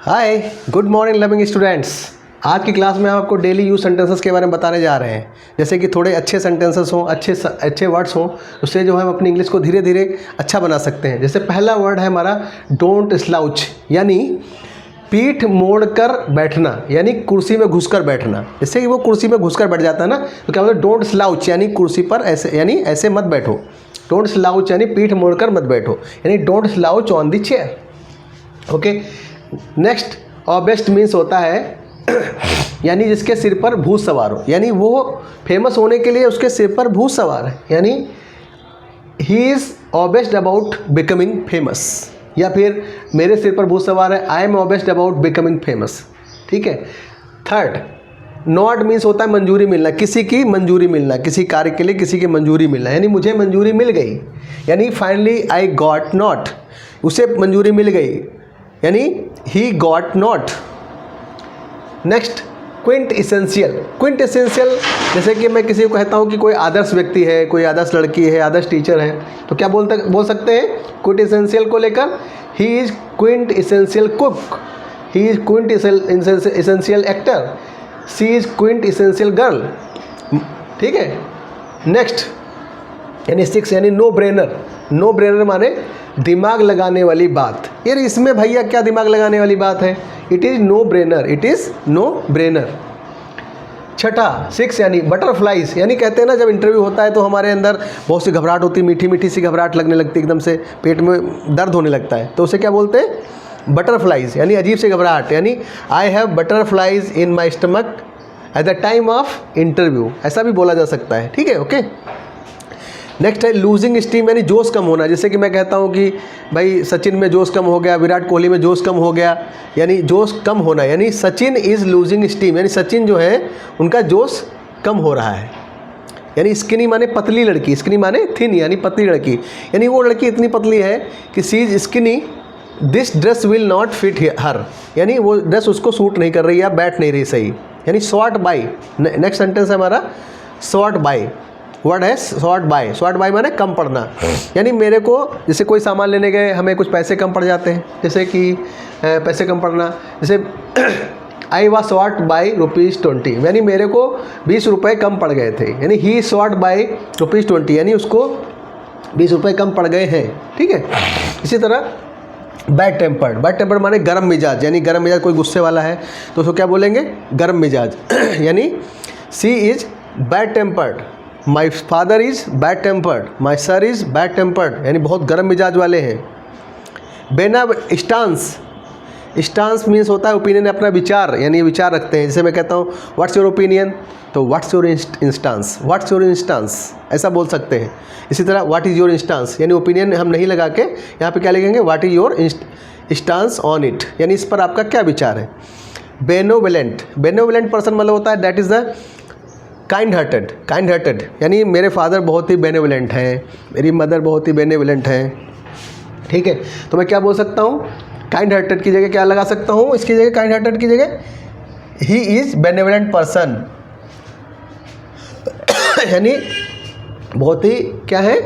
हाय, good morning loving students. आज की class में हम आपको डेली यूज सेंटेंसेस के बारे में बताने जा रहे हैं। जैसे कि थोड़े अच्छे सेंटेंसेस हों, अच्छे वर्ड्स हों, उससे जो है हम अपनी इंग्लिश को धीरे धीरे अच्छा बना सकते हैं। जैसे पहला वर्ड है हमारा डोंट स्लाउच, यानी पीठ मोड़कर बैठना, यानी कुर्सी में घुसकर बैठना। जैसे कि वो कुर्सी में घुसकर बैठ जाता है ना, तो क्या बोलते हैं डोंट स्लाउच, यानी कुर्सी पर ऐसे, यानी ऐसे मत बैठो। डोंट स्लाउच यानी पीठ मोड़कर मत बैठो, यानी don't slouch on the chair. Okay, next obsessed means होता है यानी जिसके सिर पर भूत सवार हो, यानी वो फेमस होने के लिए उसके सिर पर भूत सवार है, यानी he is obsessed about becoming famous. या फिर मेरे सिर पर भूत सवार है, I am obsessed about becoming famous. ठीक है। थर्ड, नॉट मीन्स होता है मंजूरी मिलना, किसी की मंजूरी मिलना, किसी कार्य के लिए किसी की मंजूरी मिलना, यानी मुझे मंजूरी मिल गई, यानी फाइनली आई गॉट नॉट, उसे मंजूरी मिल गई, यानी he got not. Next, Quint essential. Quint essential जैसे कि मैं किसी को कहता हूँ कि कोई आदर्श व्यक्ति है, कोई आदर्श लड़की है, आदर्श टीचर है, तो क्या बोल सकते हैं क्विंट इसेंशियल को लेकर? He is quintessential cook, he is quintessential actor, she is quintessential girl. ठीक है। नेक्स्ट, यानी 6, यानी नो ब्रेनर। नो ब्रेनर माने दिमाग लगाने वाली बात। यार इसमें भैया क्या दिमाग लगाने वाली बात है? It is no brainer, it is no brainer. छठा, 6, यानी बटरफ्लाइज, यानी कहते हैं ना जब इंटरव्यू होता है तो हमारे अंदर बहुत सी घबराहट होती है, मीठी मीठी सी घबराहट लगने लगती है, एकदम से पेट में दर्द होने लगता है, तो उसे क्या बोलते हैं? बटरफ्लाइज, यानी अजीब सी घबराहट, यानी I have butterflies in my stomach at the time of interview, ऐसा भी बोला जा सकता है। ठीक है, ओके। नेक्स्ट है लूजिंग स्टीम, यानी जोश कम होना। जैसे कि मैं कहता हूँ कि भाई सचिन में जोश कम हो गया, विराट कोहली में जोश कम हो गया, यानी जोश कम होना, यानी सचिन इज़ लूजिंग स्टीम, यानी सचिन जो है उनका जोश कम हो रहा है। यानी स्किनी माने पतली लड़की, स्किनी माने थिन, यानी पतली लड़की, यानी वो लड़की इतनी पतली है कि she is skinny, this dress will not fit her, यानी वो ड्रेस उसको सूट नहीं कर रही है, बैठ नहीं रही सही, यानी शॉर्ट बाय। नेक्स्ट सेंटेंस है हमारा शॉर्ट बाय। वर्ड है शॉर्ट बाय। शॉर्ट बाय माने कम पड़ना, यानी मेरे को जैसे कोई सामान लेने गए, हमें कुछ पैसे कम पड़ जाते हैं, जैसे कि पैसे कम पड़ना, जैसे आई वॉज शॉर्ट बाय ₹20, यानी मेरे को 20 रुपये कम पड़ गए थे, यानी ही शॉर्ट बाय ₹20, यानी उसको 20 रुपये कम पड़ गए हैं। ठीक है। इसी तरह बैड टेम्पर्ड। बैड टेम्पर्ड माने गर्म मिजाज, यानी गर्म मिजाज कोई गुस्से वाला है तो उसको क्या बोलेंगे? गर्म मिजाज। यानी she is bad tempered, my father is bad tempered, my sir is bad tempered, यानी बहुत गर्म मिजाज वाले हैं। बेना स्टांस। स्टांस मीन्स होता है ओपिनियन, अपना विचार, यानी विचार रखते हैं। जैसे मैं कहता हूँ व्हाट्स योर ओपिनियन, तो what's your instance, what's your instance, ऐसा बोल सकते हैं। इसी तरह व्हाट इज़ योर इंस्टांस, यानी ओपिनियन हम नहीं लगा के यहाँ पे क्या लिखेंगे? What is your stance on it, यानी इस पर आपका क्या विचार है। बेनोवलेंट। बेनोवलेंट पर्सन मतलब होता है that is the kind hearted. Kind hearted यानी मेरे फादर बहुत ही बेनेवलेंट हैं, मेरी मदर बहुत ही बेनेवलेंट हैं। ठीक है, तो मैं क्या बोल सकता हूँ? काइंड हार्टेड की जगह क्या लगा सकता हूँ? इसकी जगह, काइंड हार्टेड की जगह ही इज़ बेनेवलेंट पर्सन, यानी बहुत ही क्या है?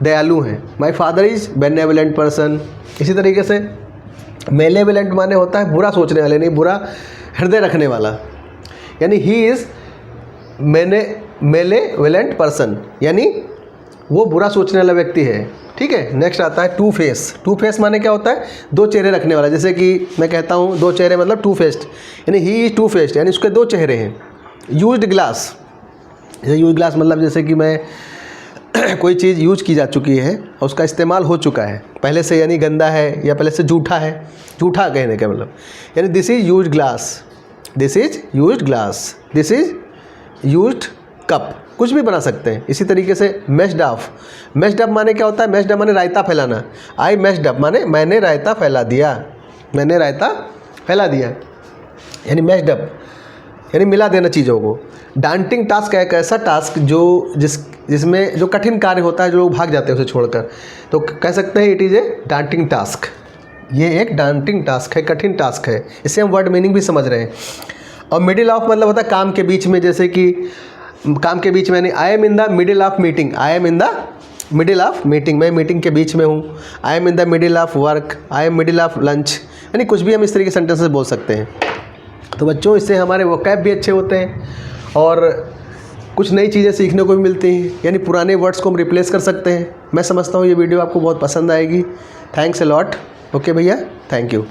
दयालु हैं। माई फादर इज़ बेनेवलेंट पर्सन। इसी तरीके से मेलेवलेंट माने होता है बुरा सोचने वाले, नहीं बुरा हृदय रखने वाला, यानी ही इज़ मेलेवलेंट पर्सन, यानी वो बुरा सोचने वाला व्यक्ति है। ठीक है। नेक्स्ट आता है टू फेस। टू फेस माने क्या होता है? दो चेहरे रखने वाला। जैसे कि मैं कहता हूँ दो चेहरे मतलब टू फेस्ड, यानी ही इज़ टू फेस्ड, यानी उसके दो चेहरे हैं। Used glass. जैसे यूज ग्लास मतलब जैसे कि मैं कोई चीज़ यूज की जा चुकी है और उसका इस्तेमाल हो चुका है पहले से, यानी गंदा है या पहले से जूठा है। जूठा कहने का मतलब, यानी this is used glass, this is used glass, this is used cup, कुछ भी बना सकते हैं। इसी तरीके से मेस्ड ऑफ। मेस्ड अप माने क्या होता है? मेस्ड अप माने रायता फैलाना। आई मेस्ड अप माने मैंने रायता फैला दिया, मैंने रायता फैला दिया, यानी मेस्ड अप यानी मिला देना चीज़ों को। डांटिंग टास्क है एक ऐसा टास्क जो जिसमें जो कठिन कार्य होता है, जो लोग भाग जाते हैं उसे छोड़कर, तो कह सकते हैं इट इज़ ए डांटिंग टास्क। ये एक डांटिंग टास्क है, कठिन टास्क है। इससे हम वर्ड मीनिंग भी समझ रहे हैं। और मिडिल ऑफ मतलब होता है काम के बीच में, जैसे कि काम के बीच में, यानी I am in the middle of meeting, I am in the middle of meeting, मैं मीटिंग के बीच में हूँ। I am in the middle of work, I am middle of lunch, यानी कुछ भी हम इस तरीके के सेंटेंसेस बोल सकते हैं। तो बच्चों, इससे हमारे वोकैब भी अच्छे होते हैं और कुछ नई चीज़ें सीखने को भी मिलती हैं, यानी पुराने वर्ड्स को हम रिप्लेस कर सकते हैं। मैं समझता हूँ ये वीडियो आपको बहुत पसंद आएगी। Thanks a lot. ओके भैया, थैंक यू।